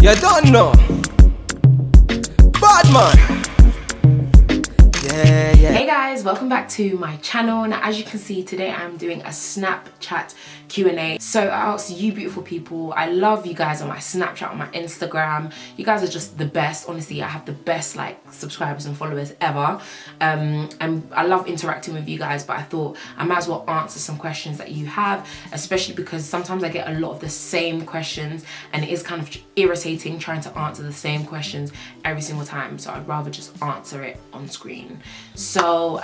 You don't know. Bad man. Yeah, yeah. Hey guys, welcome back to my channel. Now as you can see, today I'm doing a Snapchat Q&A. So I asked you beautiful people, I love you guys on my Snapchat, on my Instagram. You guys are just the best. Honestly, I have the best like subscribers and followers ever. And I love interacting with you guys, but I thought I might as well answer some questions that you have, especially because sometimes I get a lot of the same questions and it is kind of irritating trying to answer the same questions every single time. So I'd rather just answer it on screen. So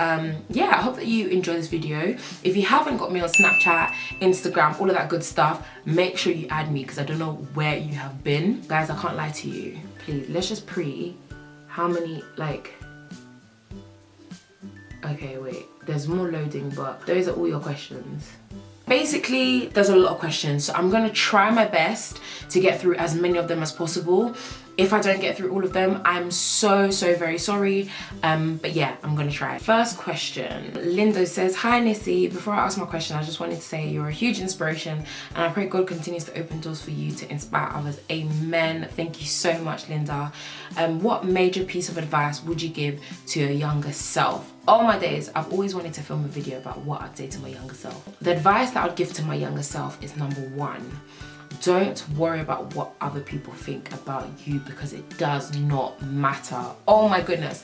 yeah, I hope that you enjoy this video. If you haven't got me on Snapchat, Instagram, all of that good stuff, make sure you add me because I don't know where you have been. Guys, I can't lie to you. Please, let's just how many, like, okay, wait, there's more loading, but those are all your questions. Basically, there's a lot of questions, so I'm gonna try my best to get through as many of them as possible. If I don't get through all of them, I'm so very sorry, but yeah, I'm gonna try. First question, Lindo says, hi Nissy, before I ask my question, I just wanted to say you're a huge inspiration and I pray God continues to open doors for you to inspire others. Amen. Thank you so much, Linda. What major piece of advice would you give to your younger self? All my days, I've always wanted to film a video about what I'd say to my younger self. The advice that I'd give to my younger self is number one, don't worry about what other people think about you because it does not matter. Oh my goodness.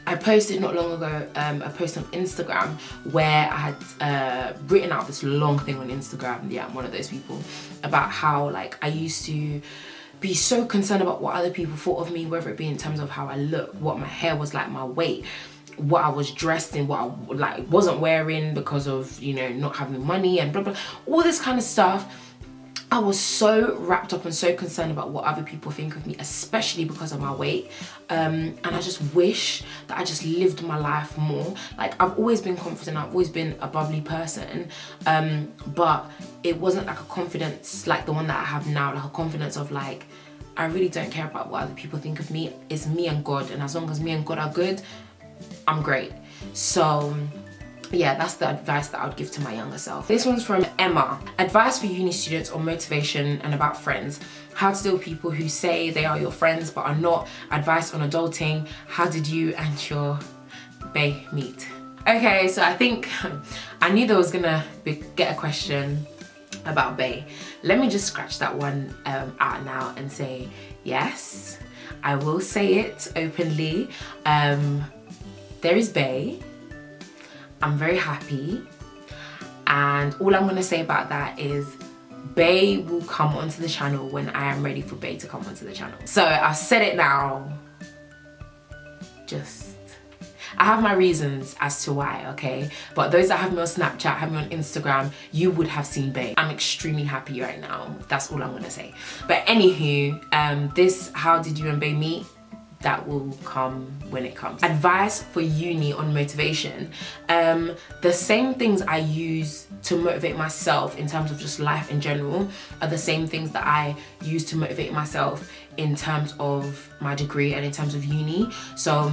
I posted not long ago a post on Instagram where I had written out this long thing on Instagram. Yeah, I'm one of those people, about how like I used to be so concerned about what other people thought of me, whether it be in terms of how I look, what my hair was like, my weight, what I was dressed in, what I like wasn't wearing because of, you know, not having money and blah blah, all this kind of stuff. I was so wrapped up and so concerned about what other people think of me, especially because of my weight. And I just wish that I just lived my life more. Like, I've always been confident, I've always been a bubbly person, but it wasn't like a confidence like the one that I have now, like a confidence of like, I really don't care about what other people think of me. It's me and God, and as long as me and God are good, I'm great. So yeah, that's the advice that I would give to my younger self. This one's from Emma. Advice for uni students on motivation and about friends. How to deal with people who say they are your friends but are not. Advice on adulting. How did you and your bae meet? Okay, so I think I knew there was gonna get a question about bae. Let me just scratch that one out now and say yes, I will say it openly. There is bae. I'm very happy, and all I'm gonna say about that is bae will come onto the channel when I am ready for bae to come onto the channel. So I've said it now. I have my reasons as to why, okay? But those that have me on Snapchat, have me on Instagram, you would have seen bae. I'm extremely happy right now. That's all I'm gonna say. But anywho, this how did you and bae meet? That will come when it comes. Advice for uni on motivation. The same things I use to motivate myself in terms of just life in general are the same things that I use to motivate myself in terms of my degree and in terms of uni. So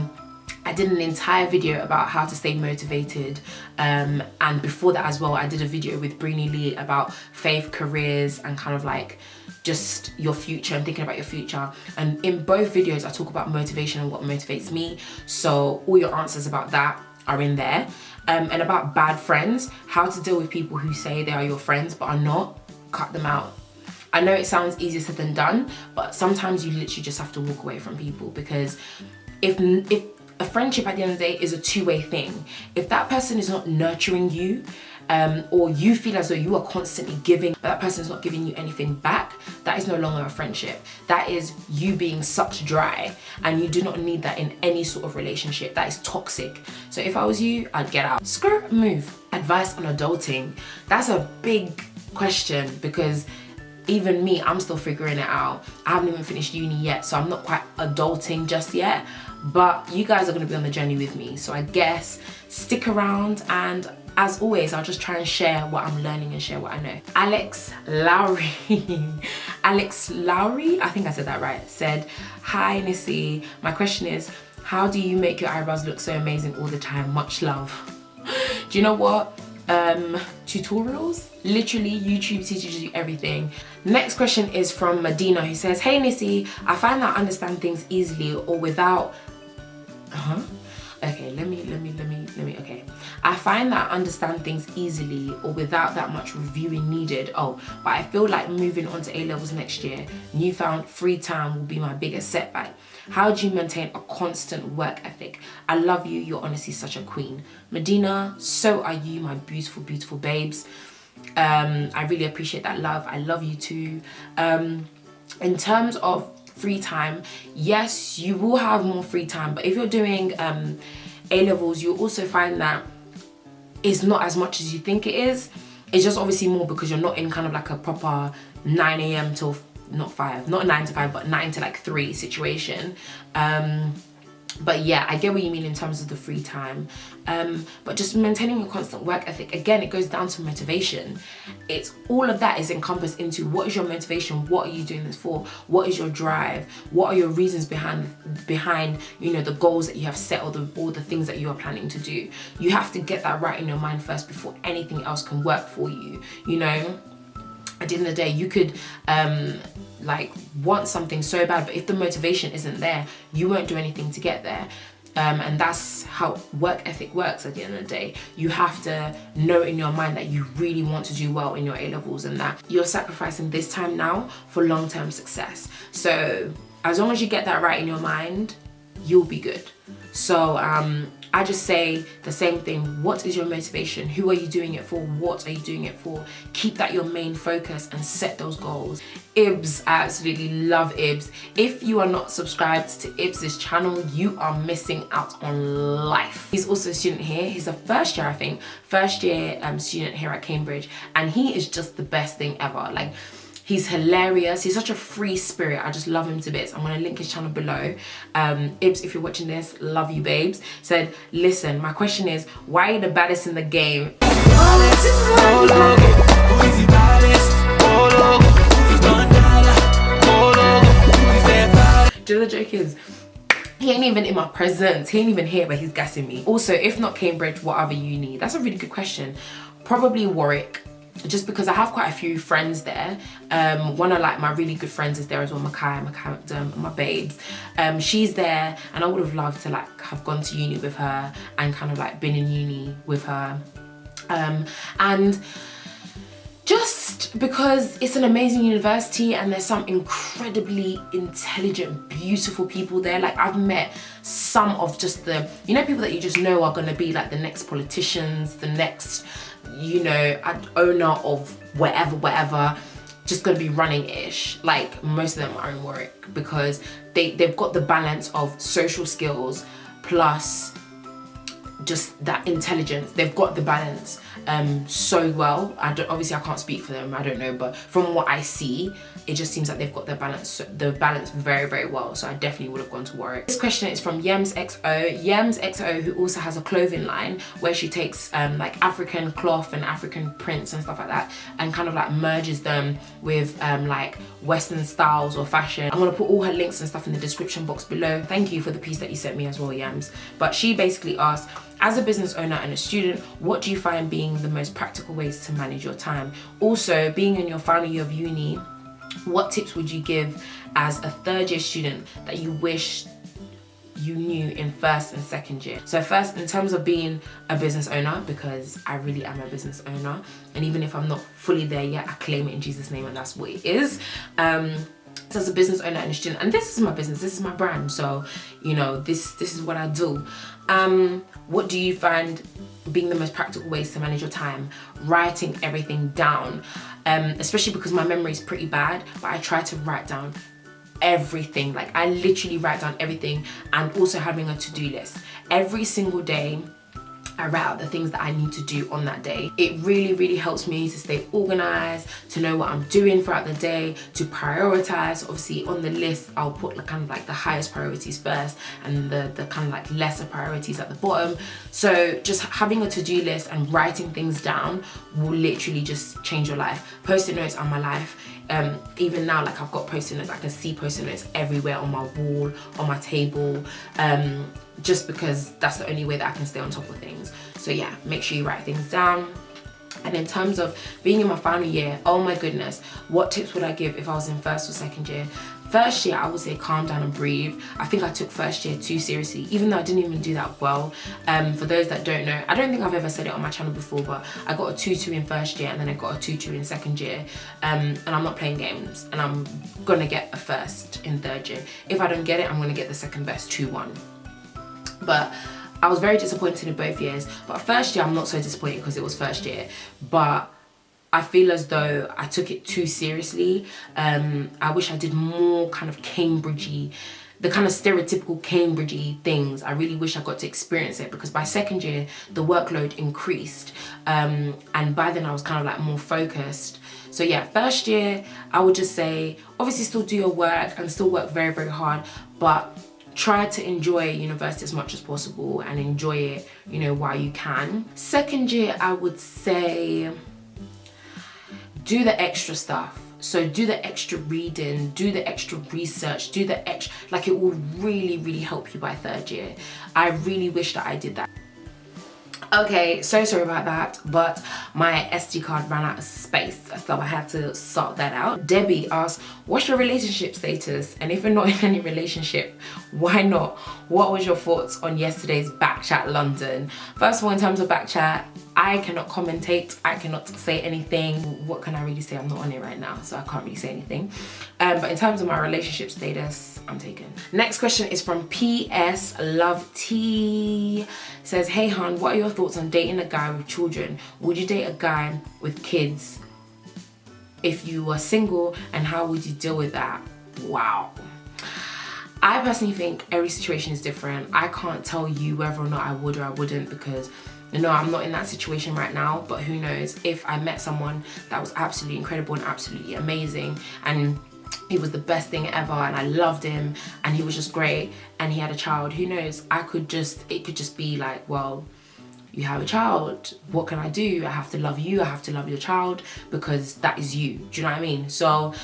I did an entire video about how to stay motivated, and before that as well I did a video with BREENY about faith, careers, and kind of like just your future and thinking about your future. And in both videos I talk about motivation and what motivates me, so all your answers about that are in there. And about bad friends, how to deal with people who say they are your friends but are not, cut them out. I know it sounds easier said than done, but sometimes you literally just have to walk away from people, because if a friendship at the end of the day is a two-way thing. If that person is not nurturing you, or you feel as though you are constantly giving, but that person is not giving you anything back, that is no longer a friendship. That is you being sucked dry, and you do not need that in any sort of relationship. That is toxic. So if I was you, I'd get out. Screw, move. Advice on adulting. That's a big question, because even me, I'm still figuring it out. I haven't even finished uni yet, so I'm not quite adulting just yet, but you guys are gonna be on the journey with me. So I guess stick around, and as always, I'll just try and share what I'm learning and share what I know. Alex Lowry, Alex Lowry, I think I said that right, said, hi Nissy, my question is, how do you make your eyebrows look so amazing all the time? Much love. Do you know what? tutorials. Literally, YouTube teaches you everything. Next question is from Medina, who says, hey Nissy, I find that I understand things easily or without okay, okay. I find that I understand things easily or without that much reviewing needed. Oh, but I feel like moving on to A-levels next year, newfound free time will be my biggest setback. How do you maintain a constant work ethic? I love you, you're honestly such a queen. Medina, so are you, my beautiful, beautiful babes. I really appreciate that love. I love you too. In terms of free time, yes, you will have more free time, but if you're doing A-levels, you'll also find that it's not as much as you think it is. It's just obviously more because you're not in kind of like a proper 9 a.m. till not 9 to 5, but 9 to like 3 situation. But yeah, I get what you mean in terms of the free time. But just maintaining a constant work ethic, again, it goes down to motivation. It's all of that is encompassed into what is your motivation, what are you doing this for, what is your drive, what are your reasons behind you know, the goals that you have set, or the things that you are planning to do. You have to get that right in your mind first before anything else can work for you, you know. At the end of the day, you could like want something so bad, but if the motivation isn't there, you won't do anything to get there. And that's how work ethic works at the end of the day. You have to know in your mind that you really want to do well in your A-levels and that you're sacrificing this time now for long-term success. So as long as you get that right in your mind, you'll be good. So I just say the same thing. What is your motivation? Who are you doing it for? What are you doing it for? Keep that your main focus and set those goals. Ibs, I absolutely love Ibs. If you are not subscribed to Ibs' channel, you are missing out on life. He's also a student here. He's a first year, I think, first year student here at Cambridge, and he is just the best thing ever. Like, he's hilarious. He's such a free spirit. I just love him to bits. I'm gonna link his channel below. Ibs, if you're watching this, love you, babes. Said, listen, my question is, why are you the baddest in the game? Do you know the joke is, he ain't even in my presence. He ain't even here, but he's gassing me. Also, if not Cambridge, what other uni? That's a really good question. Probably Warwick. Just because I have quite a few friends there. One of like my really good friends is there as well, my babes. She's there, and I would have loved to like have gone to uni with her and kind of like been in uni with her. And just because it's an amazing university and there's some incredibly intelligent, beautiful people there. Like, I've met some of just the, you know, people that you just know are gonna be like the next politicians, the next, you know, owner of whatever, just gonna be running-ish. Like, most of them are in Warwick because they've got the balance of social skills plus just that intelligence. They've got the balance so well. Obviously I can't speak for them, I don't know, but from what I see, it just seems like they've got the balance very, very well. So I definitely would have gone to Warwick. This question is from YEMSXO, who also has a clothing line where she takes like African cloth and African prints and stuff like that and kind of like merges them with like Western styles or fashion. I'm gonna put all her links and stuff in the description box below. Thank you for the piece that you sent me as well, Yams. But she basically asked, as a business owner and a student, what do you find being the most practical ways to manage your time? Also, being in your final year of uni, what tips would you give as a third year student that you wish you knew in first and second year? So first, in terms of being a business owner, because I really am a business owner, and even if I'm not fully there yet, I claim it in Jesus' name, and that's what it is. So as a business owner and a student, and this is my business, this is my brand, so you know, this is what I do. What do you find being the most practical ways to manage your time? Writing everything down, especially because my memory is pretty bad, but I try to write down everything. Like, I literally write down everything, and also having a to-do list. Every single day I write out the things that I need to do on that day. It really, really helps me to stay organized, to know what I'm doing throughout the day, to prioritize. Obviously on the list, I'll put like kind of like the highest priorities first and the kind of like lesser priorities at the bottom. So just having a to-do list and writing things down will literally just change your life. Post-it notes are my life. Even now, like, I've got post-it notes, I can see post-it notes everywhere on my wall, on my table, just because that's the only way that I can stay on top of things. So yeah, make sure you write things down. And in terms of being in my final year, oh my goodness, what tips would I give if I was in first or second year? First year, I would say calm down and breathe. I think I took first year too seriously, even though I didn't even do that well. For those that don't know, I don't think I've ever said it on my channel before, but I got a 2-2 in first year and then I got a 2-2 in second year. And I'm not playing games, and I'm gonna get a first in third year. If I don't get it, I'm gonna get the second best, 2-1. But I was very disappointed in both years. But first year, I'm not so disappointed because it was first year. But I feel as though I took it too seriously. I wish I did more kind of Cambridgey, the kind of stereotypical Cambridgey things. I really wish I got to experience it, because by second year, the workload increased. And by then I was kind of like more focused. So yeah, first year, I would just say, obviously still do your work and still work very, very hard, but try to enjoy university as much as possible and enjoy it, you know, while you can. Second year, I would say, do the extra stuff. So do the extra reading, do the extra research, do the extra, like, it will really, really help you by third year. I really wish that I did that. Okay, so sorry about that, but my SD card ran out of space, so I had to sort that out. Debbie asked, what's your relationship status? And if you're not in any relationship, why not? What was your thoughts on yesterday's Backchat London? First of all, in terms of Backchat, I cannot commentate, I cannot say anything. What can I really say? I'm not on it right now, so I can't really say anything. But in terms of my relationship status, I'm taken. Next question is from PS Love T. Says, hey hun, what are your thoughts on dating a guy with children? Would you date a guy with kids if you were single, and how would you deal with that? Wow. I personally think every situation is different. I can't tell you whether or not I would or I wouldn't, because you know, I'm not in that situation right now, but who knows, if I met someone that was absolutely incredible and absolutely amazing, and he was the best thing ever, and I loved him, and he was just great, and he had a child, who knows, it could just be like, well, you have a child, what can I do? I have to love you, I have to love your child, because that is you, do you know what I mean? So,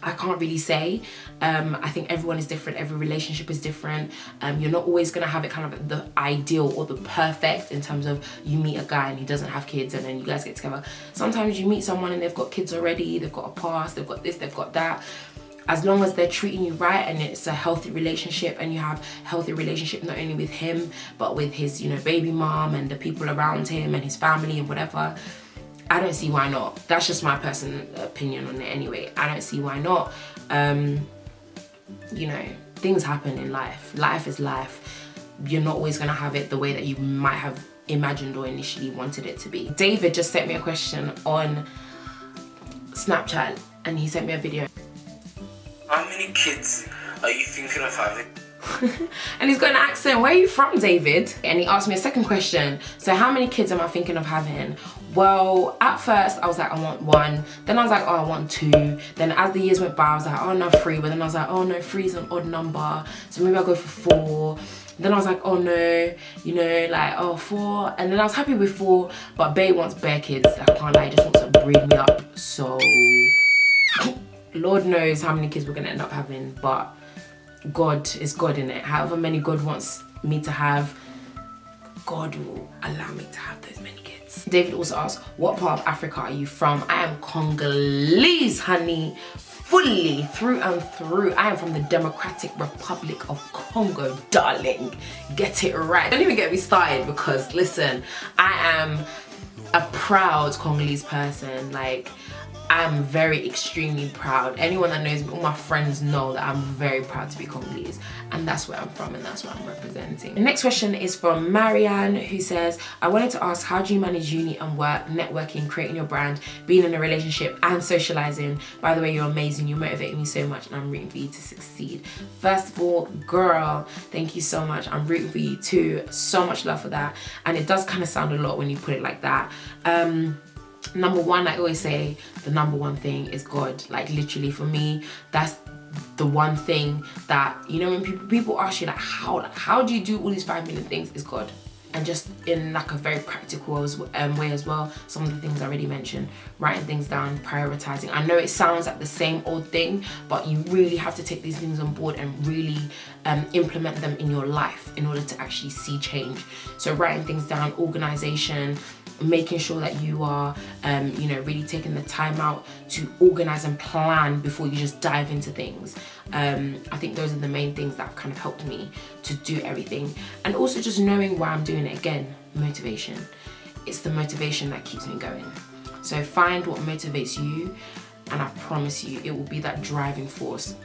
I can't really say. I think everyone is different, every relationship is different. You're not always gonna have it kind of the ideal or the perfect, in terms of you meet a guy and he doesn't have kids and then you guys get together. Sometimes you meet someone and they've got kids already, they've got a past, they've got this, they've got that. As long as they're treating you right and it's a healthy relationship, and you have healthy relationship not only with him, but with his, you know, baby mom and the people around him and his family and whatever, I don't see why not. That's just my personal opinion on it anyway. I don't see why not. You know, things happen in life. Life is life. You're not always gonna have it the way that you might have imagined or initially wanted it to be. David just sent me a question on Snapchat, and he sent me a video. How many kids are you thinking of having? And he's got an accent. Where are you from, David? And he asked me a second question. So how many kids am I thinking of having? Well, at first I was like, I want 1. Then I was like, oh, I want 2. Then as the years went by, I was like, oh no, 3. But then I was like, oh no, 3 is an odd number, so maybe I'll go for 4. Then I was like, oh no, you know, like, oh, 4. And then I was happy with 4, but Bae wants bare kids. I can't lie, he just wants to breed me up. So Lord knows how many kids we're gonna end up having, but God is God in it. However many God wants me to have, God will allow me to have those many kids. David also asked, what part of Africa are you from? I am Congolese, honey. Fully, through and through. I am from the Democratic Republic of Congo, darling. Get it right. Don't even get me started, because listen, I am a proud Congolese person. Like, I'm very extremely proud. Anyone that knows me, all my friends know that I'm very proud to be Congolese, and that's where I'm from and that's what I'm representing. The next question is from Marianne, who says, I wanted to ask, how do you manage uni and work, networking, creating your brand, being in a relationship and socializing? By the way, you're amazing, you motivate me so much, and I'm rooting for you to succeed. First of all, girl, thank you so much. I'm rooting for you too. So much love for that. And it does kind of sound a lot when you put it like that. Number one, I always say the number one thing is God. Like, literally, for me, that's the one thing that, you know, when people ask you like how do you do all these 5 million things, is God. and just in like a very practical way as well. Some of the things I already mentioned, writing things down, prioritizing. I know it sounds like the same old thing, but you really have to take these things on board and really implement them in your life in order to actually see change. So writing things down, organization, making sure that you are you know, really taking the time out to organize and plan before you just dive into things. I think those are the main things that have kind of helped me to do everything. And also just knowing why I'm doing it. Again, motivation. It's the motivation that keeps me going. So find what motivates you, and I promise you it will be that driving force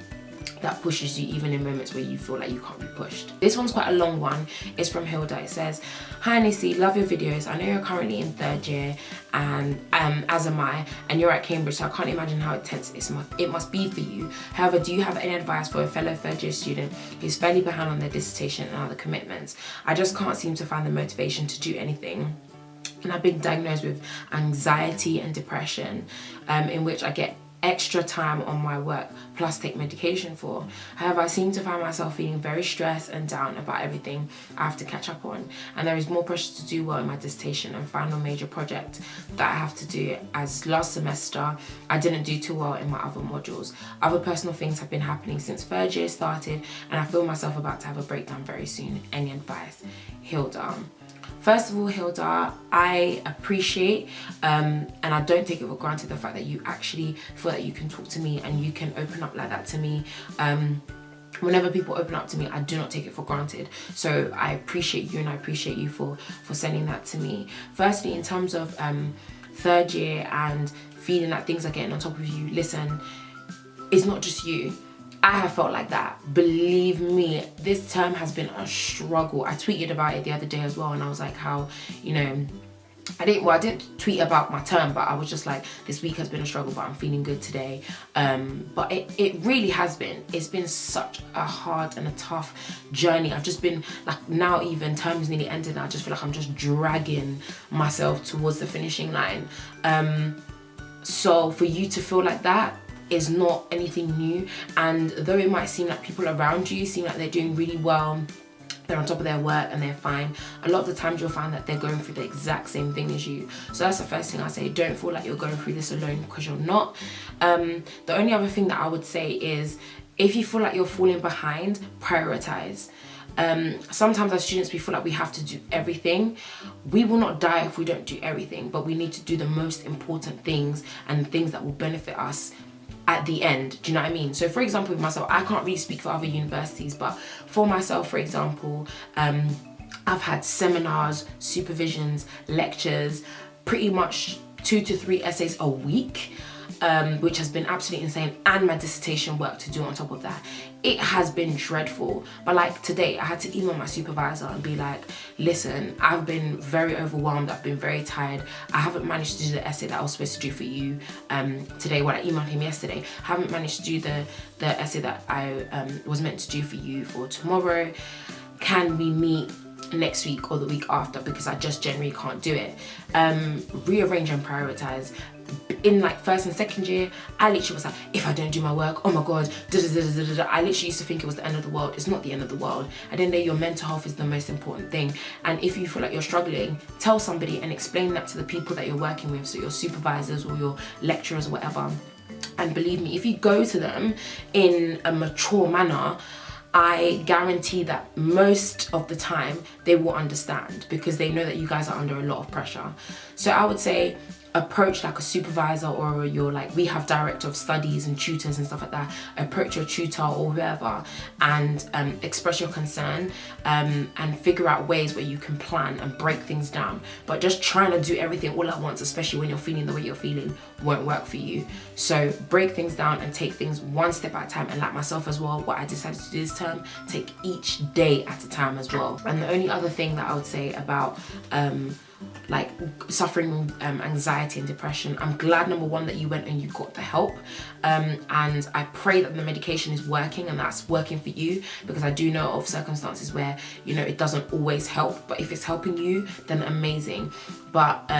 that pushes you even in moments where you feel like you can't be pushed. This one's quite a long one. It's from Hilda. It says, "Hi Nissy, love your videos. I know you're currently in 3rd year, and as am I, and you're at Cambridge, so I can't imagine how intense it must be for you. However, do you have any advice for a fellow 3rd year student who's fairly behind on their dissertation and other commitments? I just can't seem to find the motivation to do anything. And I've been diagnosed with anxiety and depression, in which I get extra time on my work plus take medication for. However, I seem to find myself feeling very stressed and down about everything I have to catch up on, and there is more pressure to do well in my dissertation and final major project that I have to do, as last semester I didn't do too well in my other modules. Other personal things have been happening since 3rd year started, and I feel myself about to have a breakdown very soon. Any advice?" Hilda. First of all, Hilda, I appreciate and I don't take it for granted the fact that you actually feel that you can talk to me and you can open up like that to me. Whenever people open up to me, I do not take it for granted. So I appreciate you, and I appreciate you for sending that to me. Firstly, in terms of 3rd year and feeling like things are getting on top of you, listen, it's not just you. I have felt like that. Believe me, this term has been a struggle. I tweeted about it the other day as well, and I was like, how, you know, I didn't tweet about my term, but I was just like, this week has been a struggle, but I'm feeling good today. But it really has been. It's been such a hard and a tough journey. I've just been like, now even term's nearly ended, and I just feel like I'm just dragging myself towards the finishing line. So for you to feel like that is not anything new, and though it might seem like people around you seem like they're doing really well, they're on top of their work and they're fine, a lot of the times you'll find that they're going through the exact same thing as you. So that's the first thing I say. Don't feel like you're going through this alone, because you're not. The only other thing that I would say is, if you feel like you're falling behind, prioritize. Sometimes as students we feel like we have to do everything. We will not die if we don't do everything, but we need to do the most important things and things that will benefit us at the end. Do you know what I mean? So for example, with myself, I can't really speak for other universities, but for myself, for example, I've had seminars, supervisions, lectures, pretty much 2 to 3 essays a week, which has been absolutely insane, and my dissertation work to do on top of that. It has been dreadful. But like today, I had to email my supervisor and be like, listen, I've been very overwhelmed, I've been very tired, I haven't managed to do the essay that I was supposed to do for you today. When I emailed him yesterday, I haven't managed to do the essay that I was meant to do for you for tomorrow. Can we meet next week or the week after, because I just generally can't do it. Rearrange and prioritize. In like 1st and 2nd year, I literally was like, if I don't do my work, oh my god, I literally used to think it was the end of the world. It's not the end of the world. I didn't know your mental health is the most important thing, and if you feel like you're struggling, tell somebody and explain that to the people that you're working with, so your supervisors or your lecturers or whatever. And believe me, if you go to them in a mature manner, I guarantee that most of the time they will understand, because they know that you guys are under a lot of pressure. So I would say approach like a supervisor, or your, like, we have director of studies and tutors and stuff like that. Approach your tutor or whoever and express your concern and figure out ways where you can plan and break things down. But just trying to do everything all at once, especially when you're feeling the way you're feeling, won't work for you. So break things down and take things one step at a time. And like myself as well, what I decided to do this term, take each day at a time as well. And the only other thing that I would say about like suffering anxiety and depression, I'm glad, number one, that you went and you got the help, and I pray that the medication is working and that's working for you, because I do know of circumstances where, you know, it doesn't always help, but if it's helping you, then amazing. But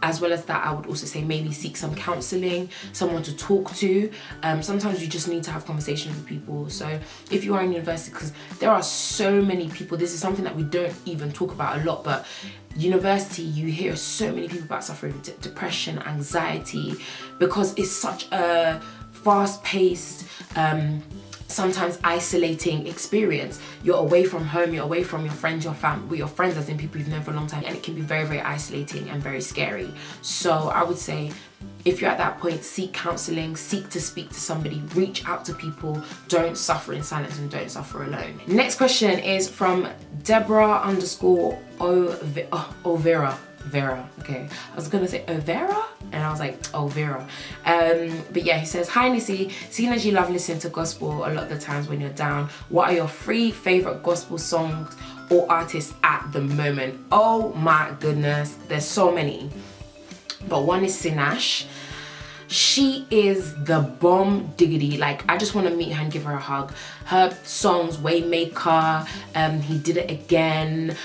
as well as that, I would also say maybe seek some counselling, someone to talk to. Sometimes you just need to have conversations with people. So if you are in university, because there are so many people, this is something that we don't even talk about a lot, but university, you hear so many people about suffering depression, anxiety, because it's such a fast-paced, sometimes isolating experience. You're away from home, you're away from your friends, your friends as in people you've known for a long time, and it can be very, very isolating and very scary. So I would say, if you're at that point, seek counselling, seek to speak to somebody, reach out to people, don't suffer in silence and don't suffer alone. Next question is from Deborah _ Overa. Vera, okay. I was gonna say Overa, and I was like, oh, Vera. But yeah, he says, hi Nissy, seeing as you love listening to gospel a lot of the times when you're down, what are your 3 favourite gospel songs or artists at the moment? Oh my goodness, there's so many. But one is Sinach. She is the bomb diggity. Like, I just want to meet her and give her a hug. Her songs, Waymaker, He Did It Again.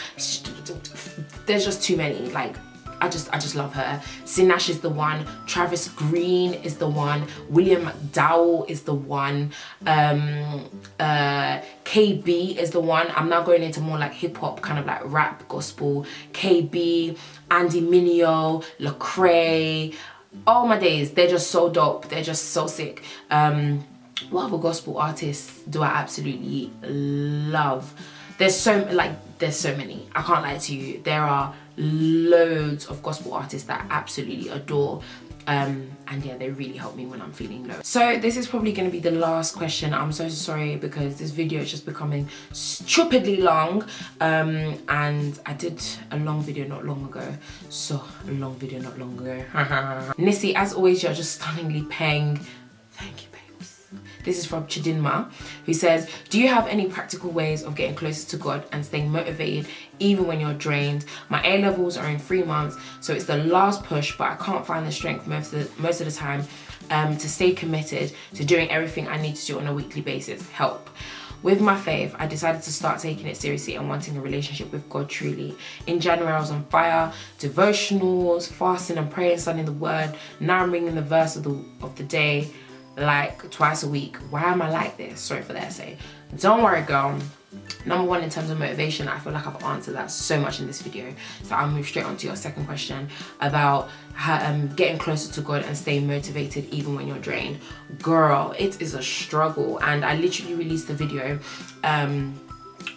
There's just too many. Like, I just love her. Sinach is the one. Travis Green is the one. William McDowell is the one. KB is the one. I'm now going into more like hip hop, kind of like rap, gospel. KB, Andy Mineo, Lecrae. Oh my days, they're just so dope. They're just so sick. What other gospel artists do I absolutely love? There's so many. I can't lie to you. There are loads of gospel artists that I absolutely adore. And yeah, they really help me when I'm feeling low. So this is probably going to be the last question. I'm so sorry because this video is just becoming stupidly long. And I did a long video not long ago. Nissy, as always, you're just stunningly paying. Thank you, babes. This is from Chidinma, who says, do you have any practical ways of getting closer to God and staying motivated even when you're drained? My A-levels are in 3 months, so it's the last push, but I can't find the strength most of the time to stay committed to doing everything I need to do on a weekly basis. Help. With my faith, I decided to start taking it seriously and wanting a relationship with God truly. In January, I was on fire, devotionals, fasting and praying, studying the word. Now I'm reading the verse of the day like twice a week. Why am I like this? Sorry for the essay. Don't worry, girl. Number one, in terms of motivation, I feel like I've answered that so much in this video. So I'll move straight on to your second question about how, getting closer to God and staying motivated even when you're drained. Girl, it is a struggle. And I literally released the video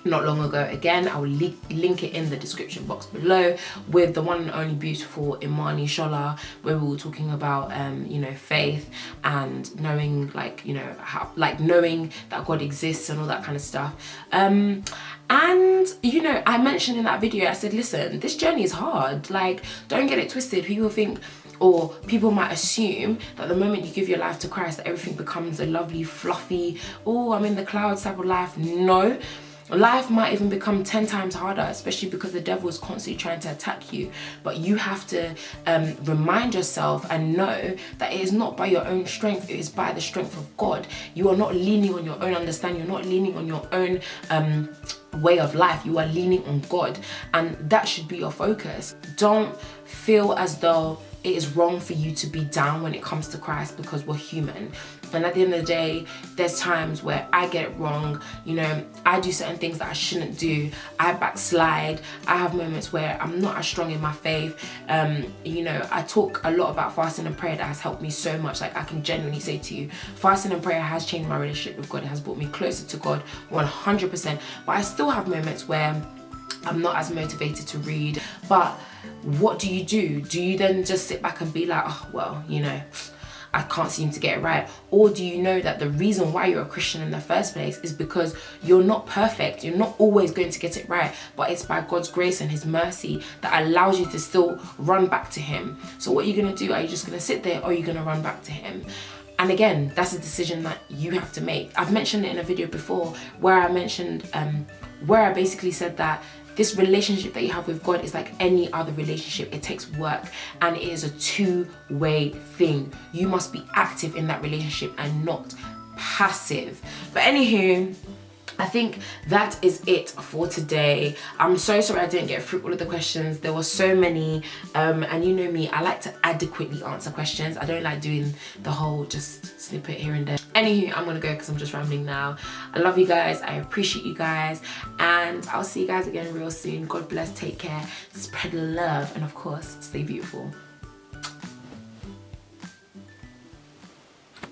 not long ago. Again, I will link it in the description box below, with the one and only beautiful IMANI SHOLA, where we were talking about you know, faith and knowing, like, you know, how, like, knowing that God exists and all that kind of stuff. And you know, I mentioned in that video, I said, listen, this journey is hard. Like, don't get it twisted. People think, or people might assume that the moment you give your life to Christ, that everything becomes a lovely, fluffy, oh, I'm in the clouds type of life. No. Life might even become 10 times harder, especially because the devil is constantly trying to attack you. But you have to remind yourself and know that it is not by your own strength, it is by the strength of God. You are not leaning on your own understanding, you're not leaning on your own way of life, you are leaning on God, and that should be your focus. Don't feel as though it is wrong for you to be down when it comes to Christ, because we're human. And at the end of the day, there's times where I get it wrong. You know, I do certain things that I shouldn't do. I backslide. I have moments where I'm not as strong in my faith. You know, I talk a lot about fasting and prayer that has helped me so much. Like, I can genuinely say to you, fasting and prayer has changed my relationship with God. It has brought me closer to God 100%. But I still have moments where I'm not as motivated to read. But what do? Do you then just sit back and be like, oh, well, you know, I can't seem to get it right? Or do you know that the reason why you're a Christian in the first place is because you're not perfect, you're not always going to get it right, but it's by God's grace and his mercy that allows you to still run back to him. So what are you going to do? Are you just going to sit there, or are you going to run back to him? And again, that's a decision that you have to make. I've mentioned it in a video before where I mentioned, where I basically said that this relationship that you have with God is like any other relationship. It takes work and it is a two-way thing. You must be active in that relationship and not passive. But anywho, I think that is it for today. I'm so sorry I didn't get through all of the questions. There were so many, and you know me, I like to adequately answer questions. I don't like doing the whole just snippet here and there. Anywho, I'm gonna go because I'm just rambling now. I love you guys, I appreciate you guys, and I'll see you guys again real soon. God bless, take care, spread love, and of course, stay beautiful.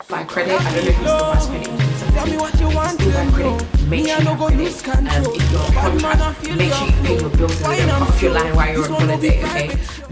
By credit, I don't know if you still buys credit in 2017. Tell me what you want to buy credit, make sure you have credit. If you're on contract, make sure you pay your bills and don't pay off your line while you're on holiday, okay?